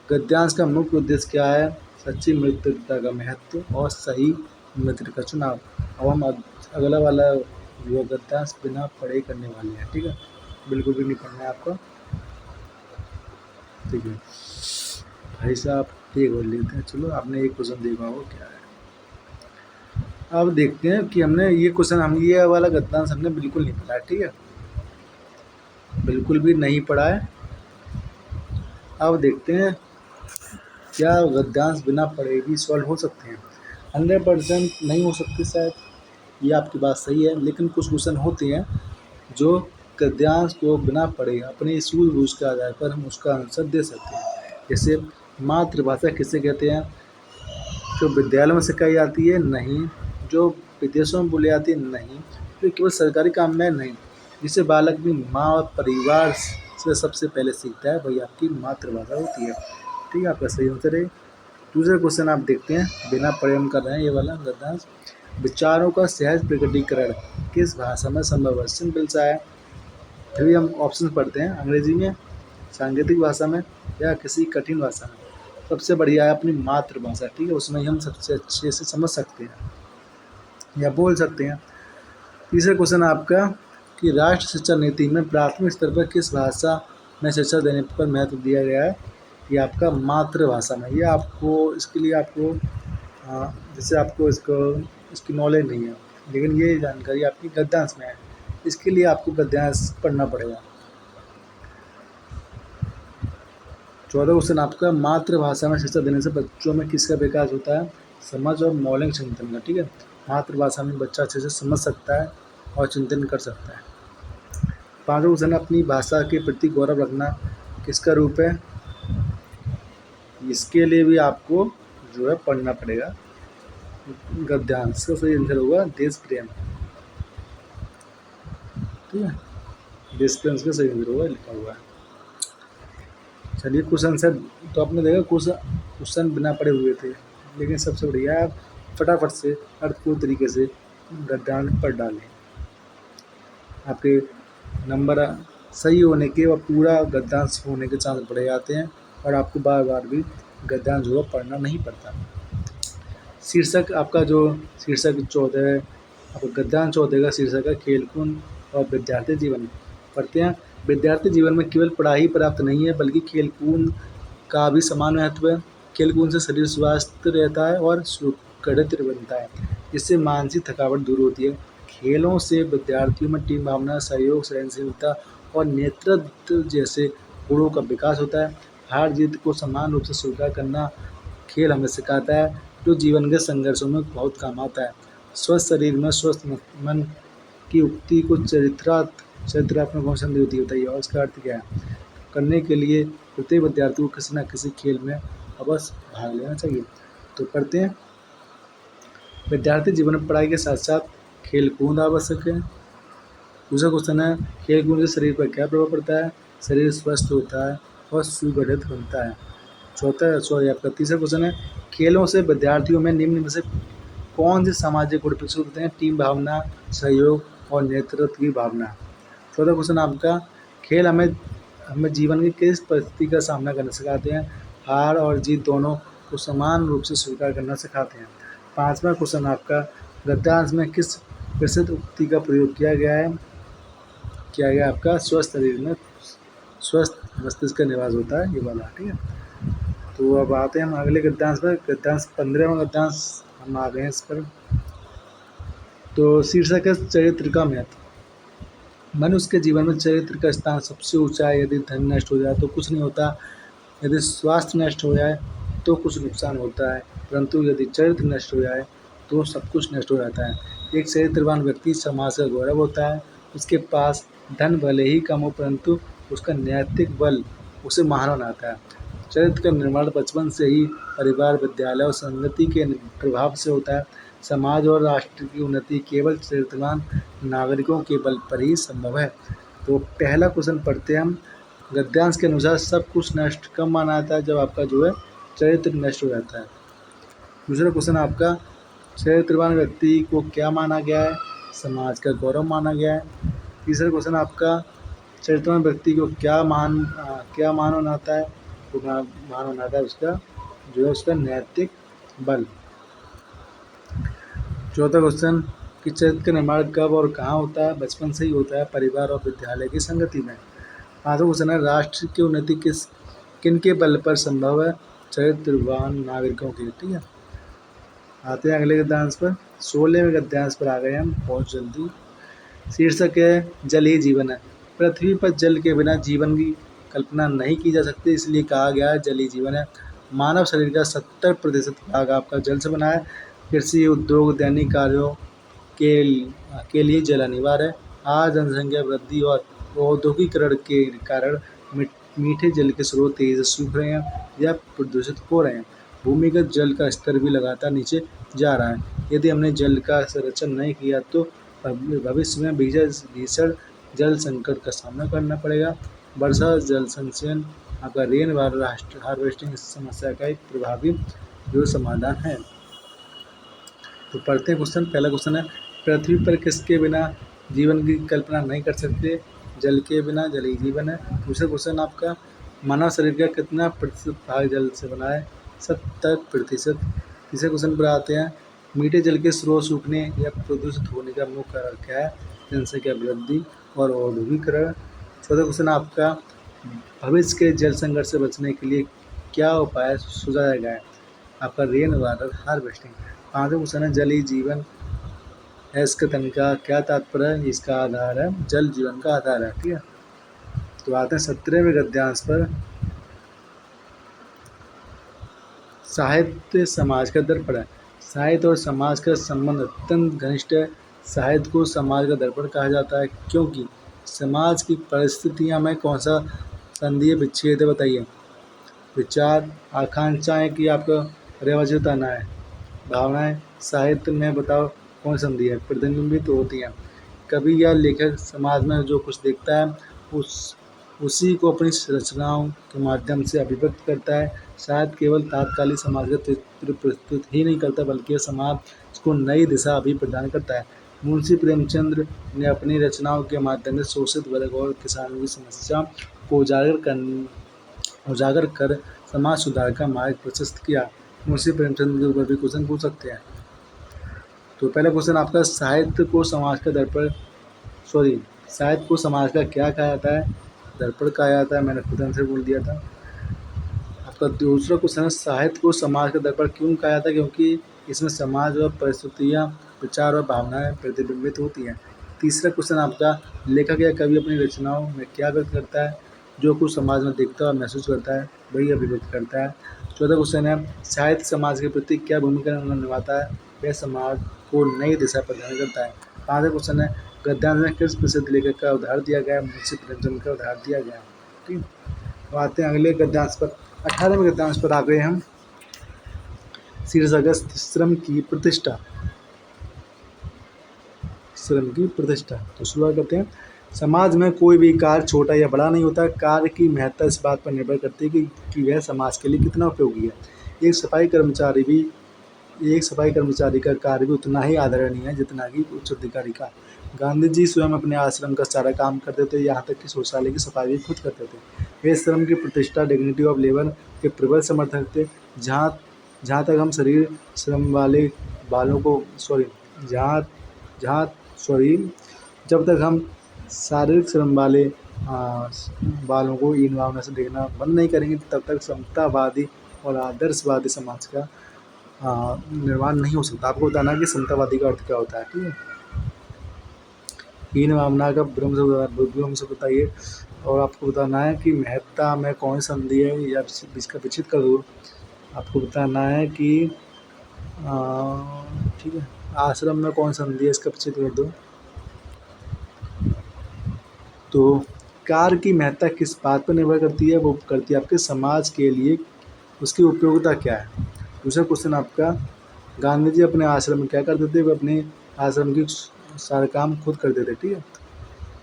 गद्यांश का मुख्य उद्देश्य क्या है? सच्ची मित्रता का महत्व और सही मित्र का चुनाव। अब हम अगला वाला जो गद्यांश बिना पढ़े करने वाले हैं। ठीक है, बिल्कुल भी नहीं पढ़ना है आपको। ठीक है भाई साहब एक और लेते हैं, चलो आपने एक क्वेश्चन देखा हो क्या है। अब देखते हैं कि हमने ये क्वेश्चन, हम ये वाला गद्यांश हमने बिल्कुल नहीं पढ़ा है, ठीक है, बिल्कुल भी नहीं पढ़ा है। अब देखते हैं क्या गद्यांश बिना पढ़े भी सॉल्व हो सकते हैं। 100% नहीं हो सकते शायद, ये आपकी बात सही है, लेकिन कुछ क्वेश्चन होते हैं जो गद्यांश को बिना पढ़े अपनी सूझबूझ के आधार पर हम उसका आंसर दे सकते हैं। जैसे मातृभाषा किसे कहते हैं? जो विद्यालयों में सिखाई जाती है? नहीं। जो विदेशों में बोली जाती है? नहीं। जो केवल सरकारी काम में? नहीं। जिसे बालक भी माँ और परिवार से सबसे पहले सीखता है वही आपकी मातृभाषा होती है, ठीक है, आपका सही आंसर है। दूसरा क्वेश्चन आप देखते हैं, बिना पढ़े हम कर रहे हैं ये वाला गद्यांश। विचारों का सहज प्रकटीकरण किस भाषा में संभव है? सिंपल सा है, फिर भी हम ऑप्शन पढ़ते हैं, अंग्रेजी में, सांकेतिक भाषा में, या किसी कठिन भाषा में। सबसे बढ़िया है अपनी मातृभाषा, ठीक है, उसमें ही हम सबसे अच्छे से समझ सकते हैं या बोल सकते हैं। तीसरा क्वेश्चन आपका कि राष्ट्र शिक्षा नीति में प्राथमिक स्तर पर किस भाषा में शिक्षा देने पर महत्व दिया गया है? ये आपका मातृभाषा में। ये आपको इसके लिए आपको जैसे आपको इसकी नॉलेज नहीं है, लेकिन ये जानकारी आपकी गद्यांश में है, इसके लिए आपको गद्यांश पढ़ना पड़ेगा। 14 क्वेश्चन आपका, मातृभाषा में शिक्षा देने से बच्चों में किसका विकास होता है? समझ और मौलिक चिंतन का, ठीक है, मातृभाषा में बच्चा अच्छे से समझ सकता है और चिंतन कर सकता है। 5वां क्वेश्चन, अपनी भाषा के प्रति गौरव रखना किसका रूप है? इसके लिए भी आपको जो है पढ़ना पड़ेगा गद्यांश का। सही आंसर होगा देश प्रेम, ठीक है, देश प्रेम का सही आंसर होगा, लिखा हुआ है। चलिए क्वेश्चन सर, तो आपने देखा क्वेश्चन बिना पढ़े हुए थे, लेकिन सबसे बढ़िया है आप फटाफट से अर्थपूर्ण तरीके से गद्यांश पढ़ डालें। आपके नंबर सही होने के और पूरा गद्यांश होने के चांस बढ़े जाते हैं, और आपको बार बार भी गद्यांश जो पढ़ना नहीं पड़ता। शीर्षक आपका जो शीर्षक 14 है, आपका गद्यांश 14 का शीर्षक है खेलकूद और विद्यार्थी जीवन। पढ़ते हैं, विद्यार्थी जीवन में केवल पढ़ाई पर्याप्त नहीं है, बल्कि खेलकूद का भी समान महत्व है। खेलकूद से शरीर स्वस्थ रहता है और सुदृढ़ बनता है, इससे मानसिक थकावट दूर होती है। खेलों से विद्यार्थियों में टीम भावना, सहयोग, सहनशीलता और नेतृत्व जैसे गुणों का विकास होता है। हार जीत को समान रूप से स्वीकार करना खेल हमें सिखाता है, जो जीवन के संघर्षों में बहुत काम आता है। स्वस्थ शरीर में स्वस्थ मन की उक्ति को चरित्रात्मक भाषण होती है, और इसका अर्थ क्या है? करने के लिए प्रत्येक विद्यार्थी को किसी न किसी खेल में अवश्य भाग लेना चाहिए। तो पढ़ते हैं, विद्यार्थी जीवन में पढ़ाई के साथ साथ खेलकूद आवश्यक है। दूसरा क्वेश्चन है, खेलकूद से शरीर पर क्या प्रभाव पड़ता है? शरीर स्वस्थ होता है और सुदृढ़ बनता है। आपका तीसरा क्वेश्चन है, खेलों से विद्यार्थियों में निम्न में से कौन से सामाजिक गुण विकसित होते हैं? टीम भावना, सहयोग और नेतृत्व की भावना। चौथा क्वेश्चन आपका, खेल हमें जीवन की किस परिस्थिति का सामना करना सिखाते हैं? हार और जीत दोनों को समान रूप से स्वीकार करना सिखाते हैं। 5वां क्वेश्चन आपका, गद्यांश में किस प्रसिद्ध उक्ति का प्रयोग किया गया आपका स्वस्थ शरीर में स्वस्थ मस्तिष्क का निवास होता है, ये वाला, ठीक है। तो अब आते हैं हम अगले गद्यांश पर। गद्यांश 15वां गद्यांश हम आ गए हैं इस पर। तो शीर्षक है चरित्र का महत्व। मनुष्य के जीवन में चरित्र का स्थान सबसे ऊंचा है। यदि धन नष्ट हो जाए तो कुछ नहीं होता, यदि स्वास्थ्य नष्ट हो जाए तो कुछ नुकसान होता है, परंतु यदि चरित्र नष्ट हो जाए तो सब कुछ नष्ट हो जाता है। एक चरित्रवान व्यक्ति समाज का गौरव होता है। उसके पास धन भले ही कम हो, परंतु उसका नैतिक बल उसे महान बनाता है। चरित्र का निर्माण बचपन से ही परिवार, विद्यालय और संगति के प्रभाव से होता है। समाज और राष्ट्र की उन्नति केवल चरित्रवान नागरिकों के बल पर ही संभव है। तो पहला क्वेश्चन पढ़ते हैं हम। गद्यांश के अनुसार सब कुछ नष्ट कब माना जाता है? जब आपका जो है चरित्र नष्ट हो जाता है। दूसरा क्वेश्चन आपका, चरित्रवान व्यक्ति को क्या माना गया है? समाज का गौरव माना गया है। तीसरा क्वेश्चन आपका, चरित्रवान व्यक्ति को क्या मान बनाता है? तो मान बनाता है उसका जो है उसका नैतिक बल। चौथा क्वेश्चन कि चरित्र का निर्माण कब और कहाँ होता है? बचपन से ही होता है, परिवार और विद्यालय की संगति में। पाँचवा क्वेश्चन है, राष्ट्र की उन्नति किन के बल पर संभव है? चरित्रवान नागरिकों की। ठीक है, आते हैं अगले गद्यांश पर। 16वें गद्यांश पर आ गए हम बहुत जल्दी। शीर्षक है जल ही जीवन है। पृथ्वी पर जल के बिना जीवन की कल्पना नहीं की जा सकती, इसलिए कहा गया है जल ही जीवन है। मानव शरीर का 70% भाग आपका जल से बना है। कृषि, उद्योग, दैनिक कार्यों के लिए जल अनिवार्य है। आज जनसंख्या वृद्धि और औद्योगिकरण के कारण मीठे जल के स्रोत तेजी से सूख रहे हैं या प्रदूषित हो रहे हैं। भूमिगत जल का स्तर भी लगातार नीचे जा रहा है। यदि हमने जल का संरक्षण नहीं किया तो भविष्य में भीषण जल संकट का सामना करना पड़ेगा। वर्षा जल संचयन, आपका रेन वाटर हार्वेस्टिंग इस समस्या का एक प्रभावी जो समाधान है। तो पढ़ते हैं क्वेश्चन। पहला क्वेश्चन है, पृथ्वी पर किसके बिना जीवन की कल्पना नहीं कर सकते? जल के बिना जल ही जीवन है। दूसरा क्वेश्चन आपका, मानव शरीर का कितना प्रतिशत भाग जल से बना है? 70%। तीसरे क्वेश्चन पर आते हैं, मीठे जल के स्रोत सूखने या प्रदूषित होने का मुख्य कारण क्या है? जनसंख्या वृद्धि और औद्योगिकरण। चौथा क्वेश्चन आपका, भविष्य के जल संकट से बचने के लिए क्या उपाय सुझाया गया है? आपका रेन वाटर हार्वेस्टिंग। पाँचवा क्वेश्चन है, जल ही जीवन है, इसके कथन का क्या तात्पर्य है? इसका आधार है जल जीवन का आधार है। ठीक है, तो आते हैं 17वें गद्यांश पर। साहित्य समाज का दर्पण है। साहित्य और समाज का संबंध अत्यंत घनिष्ठ है। साहित्य को समाज का दर्पण कहा जाता है क्योंकि समाज की परिस्थितियां में कौन सा संधीय विच्छेद है? बताइए। विचार, आकांक्षाएं कि आपका पर्यावरण बताना है, भावनाएं। साहित्य में बताओ कौन संधि है? प्रतिबिंबित होती हैं। कवि या लेखक समाज में जो कुछ देखता है उसी को अपनी रचनाओं के माध्यम से अभिव्यक्त करता है। शायद केवल तात्कालिक समाज का चित्र प्रस्तुत ही नहीं करता बल्कि समाज को नई दिशा भी प्रदान करता है। मुंशी प्रेमचंद्र ने अपनी रचनाओं के माध्यम से शोषित वर्ग और किसानों की समस्या को उजागर कर समाज सुधार का मार्ग प्रशस्त किया। मुंशी प्रेमचंद के ऊपर भी क्वेश्चन पूछ सकते हैं। तो पहला क्वेश्चन आपका, साहित्य को समाज का साहित्य को समाज का क्या कहा जाता है? दर्पण कहा जाता है। मैंने खुद आंसर बोल दिया था। आपका दूसरा क्वेश्चन है, साहित्य को समाज का दर्पण क्यों कहा जाता है? क्योंकि इसमें समाज और परिस्थितियाँ, विचार और भावनाएं प्रतिबिंबित होती हैं। तीसरा क्वेश्चन आपका, लेखक या कवि अपनी रचनाओं में क्या व्यक्त करता है? जो कुछ समाज में देखता है और महसूस करता है वही अभिव्यक्त करता है। चौथा क्वेश्चन है, साहित्य समाज के प्रति क्या भूमिका निभाता है? वह समाज को नई दिशा प्रदान करता है। पाँचवा क्वेश्चन है, गद्यांश में किस प्रसिद्ध लेखक का उदाहरण दिया गया है? मुंशी प्रेमचंद का उदाहरण दिया गया है। ठीक, तो आते हैं अगले गद्यांश पर। 18वें गद्यांश पर आ गए हम। शीर्षक है श्रम की प्रतिष्ठा। श्रम की प्रतिष्ठा। तो शुरुआत करते हैं। समाज में कोई भी कार्य छोटा या बड़ा नहीं होता। कार्य की महत्ता इस बात पर निर्भर करती है कि वह समाज के लिए कितना उपयोगी है। एक सफाई कर्मचारी का कार्य भी उतना ही आदरणीय है जितना कि उच्च अधिकारी का। गांधी जी स्वयं अपने आश्रम का सारा काम करते थे, यहाँ तक कि शौचालय की सफाई भी खुद करते थे। वे श्रम की प्रतिष्ठा, डिग्निटी ऑफ लेबर के प्रबल समर्थक थे। जहाँ तक हम शरीर श्रम वाले बालों को जब तक हम शारीरिक श्रम वाले बालों को इन भावना से देखना बंद नहीं करेंगे तब तक समतावादी और आदर्शवादी समाज का निर्माण नहीं हो सकता। आपको बताना है कि समतावादी का अर्थ क्या होता है। ठीक है, हीन भावना का भ्रम से बताइए। और आपको बताना है कि महत्ता में कौन संधि है या इसका विच्छेद कर दो। आपको बताना है कि ठीक है, आश्रम में कौन संधि है, इसका विच्छेद कर दो। तो कार्य की महत्ता किस बात पर निर्भर करती है? वो करती है आपके समाज के लिए उसकी उपयोगिता क्या है। दूसरा क्वेश्चन आपका, गांधी जी अपने आश्रम में क्या करते थे? वो अपने आश्रम की सारे काम खुद करते थे। ठीक है,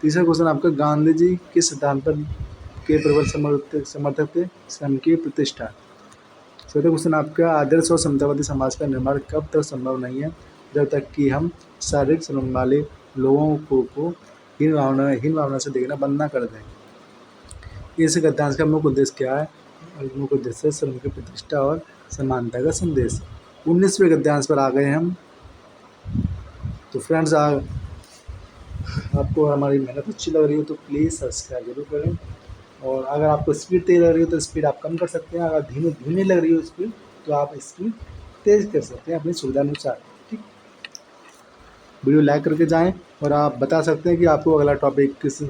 तीसरा क्वेश्चन आपका, गांधी जी किस सिद्धांत पर के प्रबल समर्थक थे? श्रम की प्रतिष्ठा। चौथा क्वेश्चन आपका, आदर्श और समतावादी समाज का निर्माण कब तक संभव नहीं है? जब तक कि हम शारीरिक श्रम वाले लोगों को हीन भावना से देखना बंद ना कर दें। इस गद्यांश का मुख्य उद्देश्य क्या है? मुख्य उद्देश्य है श्रम की प्रतिष्ठा और समानता का संदेश। 19वें गद्यांश पर आ गए हम। तो फ्रेंड्स, आपको हमारी मेहनत अच्छी लग रही हो तो प्लीज़ सब्सक्राइब जरूर करें और अगर आपको स्पीड तेज़ लग रही हो तो स्पीड आप कम कर सकते हैं, अगर धीमी धीमी लग रही हो स्पीड तो आप स्पीड तेज़ कर सकते हैं अपनी सुविधानुसार। ठीक, वीडियो लाइक करके जाएं और आप बता सकते हैं कि आपको अगला टॉपिक किस,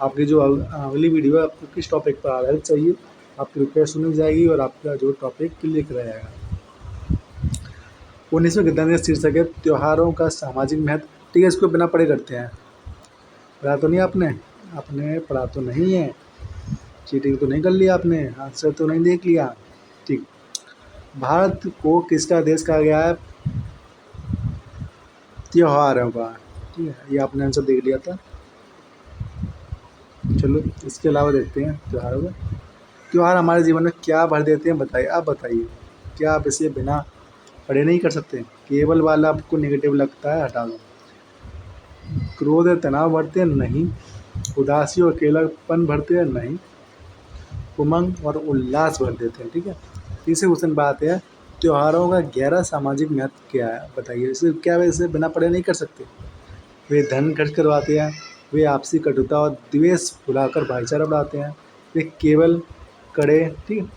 आपकी जो अगली वीडियो है आपको किस टॉपिक पर आधारित चाहिए। आपकी रिक्वेस्ट सुनी जाएगी और आपका जो टॉपिक क्लियर कराया जाएगा। 19वें गद्यांश का शीर्षक है त्योहारों का सामाजिक महत्व। ठीक है, इसको बिना पढ़े करते हैं। पढ़ा तो नहीं आपने? आपने पढ़ा तो नहीं है, चीटिंग तो नहीं कर लिया आपने, आंसर तो नहीं देख लिया। ठीक, भारत को किसका देश कहा गया है? त्योहारों का। ठीक है, ये आपने आंसर देख लिया था। चलो इसके अलावा देखते हैं त्योहारों का। त्योहार हमारे जीवन में क्या भर देते हैं बताइए। आप बताइए, क्या आप इसे बिना पढ़े नहीं कर सकते? केवल वाला आपको नेगेटिव लगता है, हटा दो। क्रोध और तनाव भरते हैं? नहीं। उदासी और अकेलापन भरते हैं? नहीं। उमंग और उल्लास भर देते हैं। ठीक है, तीसरे क्वेश्चन पर आते हैं, त्योहारों का गहरा सामाजिक महत्व क्या है बताइए। इसे क्या वे इसे बिना पढ़े नहीं कर सकते? वे धन खर्च करवाते हैं, वे आपसी कटुता और द्वेष भुलाकर भाईचारा बढ़ाते हैं, वे केवल कड़े, ठीक है,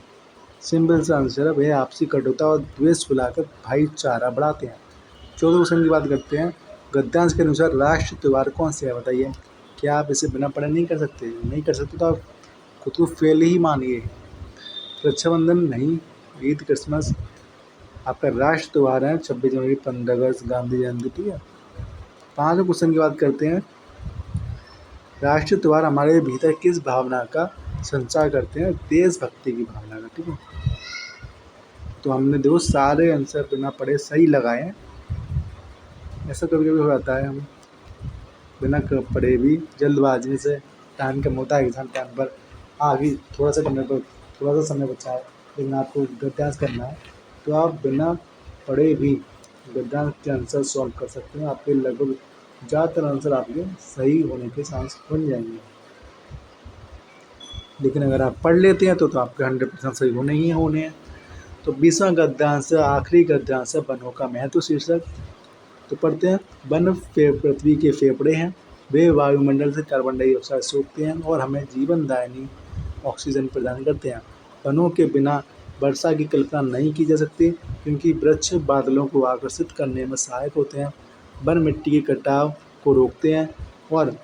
सिंपल सा आंसर है, वे आपसी कटुता और द्वेष भुलाकर भाईचारा बढ़ाते हैं। चौथे क्वेश्चन की बात करते हैं, गद्यांश के अनुसार राष्ट्रीय त्यौहार कौन से है बताइए। क्या आप इसे बिना पढ़े नहीं कर सकते? नहीं कर सकते तो आप खुद को फेल ही मानिए। रक्षाबंधन नहीं, ईद, क्रिसमस आपका राष्ट्रीय त्यौहार है। 26 जनवरी, 15 अगस्त, गांधी जयंती। ठीक है, पाँचवें क्वेश्चन की बात करते हैं, राष्ट्रीय त्यौहार हमारे भीतर किस भावना का संचार करते हैं? देशभक्ति की भावना का। ठीक है, तो हमने देखो सारे आंसर बिना पढ़े सही लगाए हैं। ऐसा कभी कभी हो जाता है, हम बिना पढ़े भी जल्दबाजी से, टाइम कम होता है एग्जाम टाइम पर, आगे थोड़ा सा समय बचा है लेकिन आपको गद्यांश करना है, तो आप बिना पढ़े भी गद्यांश के आंसर सॉल्व कर सकते हैं। आपके लगभग ज़्यादातर आंसर आपके सही होने के चांस बन जाएंगे। लेकिन अगर आप पढ़ लेते हैं तो आपके 100% सही होने ही होने हैं। तो 20वां गद्यांश आखिरी गद्यांश है वनों का महत्व शीर्षक। तो पढ़ते हैं, वन पृथ्वी के फेफड़े हैं, वे वायुमंडल से कार्बन डाइऑक्साइड सोखते हैं और हमें जीवनदायिनी ऑक्सीजन प्रदान करते हैं। वनों के बिना वर्षा की कल्पना नहीं की जा सकती क्योंकि वृक्ष बादलों को आकर्षित करने में सहायक होते हैं। वन मिट्टी के कटाव को रोकते हैं और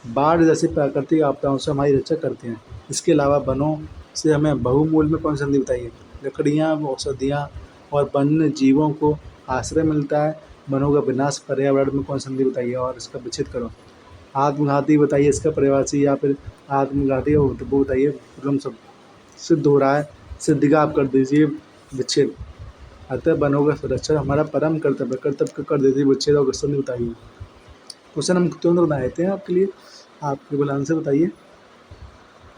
बाढ़ जैसी प्राकृतिक आपदाओं से हमारी रक्षा करते हैं। इसके अलावा वनों से हमें बहुमूल्य में कौन सी संधि बताइए? लकड़ियाँ, औषधियाँ और वन्य जीवों को आश्रय मिलता है। वनों का विनाश पर्यावरण में कौन सी संधि बताइए और इसका विच्छेद करो। आत्मघाती बताइए, इसका पर्यायवाची या फिर आत्मघाती वो बताइए। प्रथम सब सिद्ध हो रहा है, सिद्ध का आप कर दीजिए विच्छेद। अतः वनों का संरक्षण हमारा परम कर्तव्य, कर्तव्य कर दीजिए विच्छेद और संधि बताइए। क्वेश्चन हम तुरंत बना देते हैं आपके लिए, आप केवल आंसर बताइए।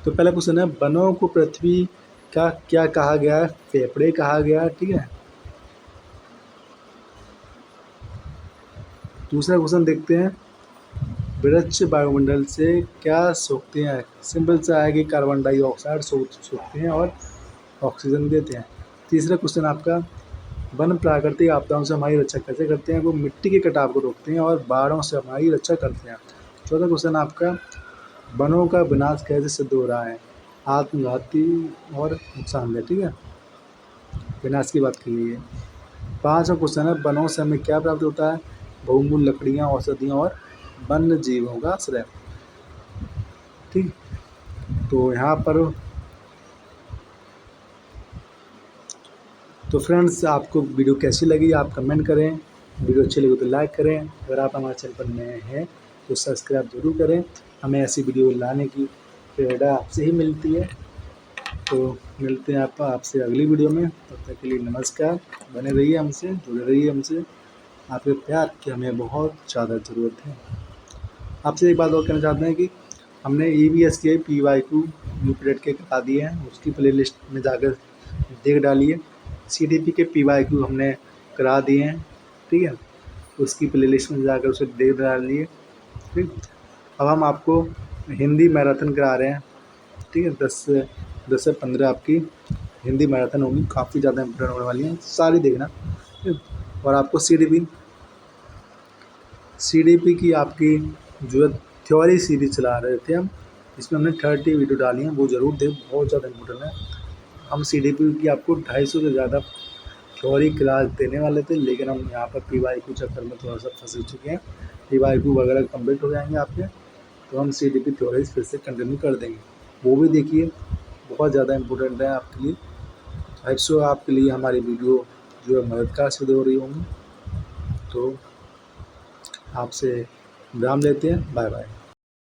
तो पहला क्वेश्चन है, वनों को पृथ्वी का क्या कहा गया है? फेफड़े कहा गया है। ठीक है, दूसरा क्वेश्चन देखते हैं, वृक्ष वायुमंडल से क्या सोखते हैं? सिंपल सा है कि कार्बन डाइऑक्साइड सोखते हैं और ऑक्सीजन देते हैं। तीसरा क्वेश्चन आपका, वन प्राकृतिक आपदाओं से हमारी रक्षा कैसे करते हैं? वो मिट्टी के कटाव को रोकते हैं और बाढ़ों से हमारी रक्षा करते हैं। चौथा क्वेश्चन आपका, वनों का विनाश कैसे सिद्ध हो रहा है? आत्मघाती और नुकसानदेह। ठीक है, विनाश की बात की गई है। पाँचवा क्वेश्चन है, वनों से हमें क्या प्राप्त होता है? बहुमूल्य लकड़ियाँ, औषधियाँ और वन्य जीवों का आश्रय। ठीक, तो यहाँ पर तो फ्रेंड्स आपको वीडियो कैसी लगी आप कमेंट करें, वीडियो अच्छी लगी तो लाइक करें, अगर आप हमारे चैनल पर नए हैं तो सब्सक्राइब जरूर करें। हमें ऐसी वीडियो लाने की प्रेरणा आपसे ही मिलती है। तो मिलते हैं आपसे अगली वीडियो में, तब तक के लिए नमस्कार। बने रहिए हमसे, जुड़े रहिए हमसे, आपके प्यार की हमें बहुत ज़्यादा ज़रूरत है। आपसे एक बात और कहना चाहते हैं कि हमने EVS के PYQ यूपीटेट के करा दिए हैं, उसकी प्लेलिस्ट में जाकर देख डालिए। CDP के PYQ हमने करा दिए हैं, ठीक है, उसकी प्लेलिस्ट में जाकर उसे देख डालिए। ठीक, अब हम आपको हिंदी मैराथन करा रहे हैं। ठीक है, 10 से 15 आपकी हिंदी मैराथन होगी, काफ़ी ज़्यादा इम्पोर्टेंट होने वाली है, सारी देखना। और आपको CDP की आपकी जो थ्योरी सीरीज चला रहे थे हम, इसमें हमने 30 वीडियो डाली हैं, वो ज़रूर देखें, बहुत ज़्यादा इम्पोर्टेंट है। हम CDP की आपको 250 से ज़्यादा थ्योरी क्लास देने वाले थे, लेकिन हम यहाँ पर PYQ चक्कर में थोड़ा सा फंस चुके हैं। PYQ वगैरह कंप्लीट हो जाएंगे आपके, तो हम CDP थ्योरीज फिर से कंटिन्यू कर देंगे, वो भी देखिए, बहुत ज़्यादा इम्पोर्टेंट है आपके लिए। आई सो आपके लिए हमारी वीडियो जो है मददगार सिद्ध हो रही होंगी। तो आपसे विराम लेते हैं, बाय बाय।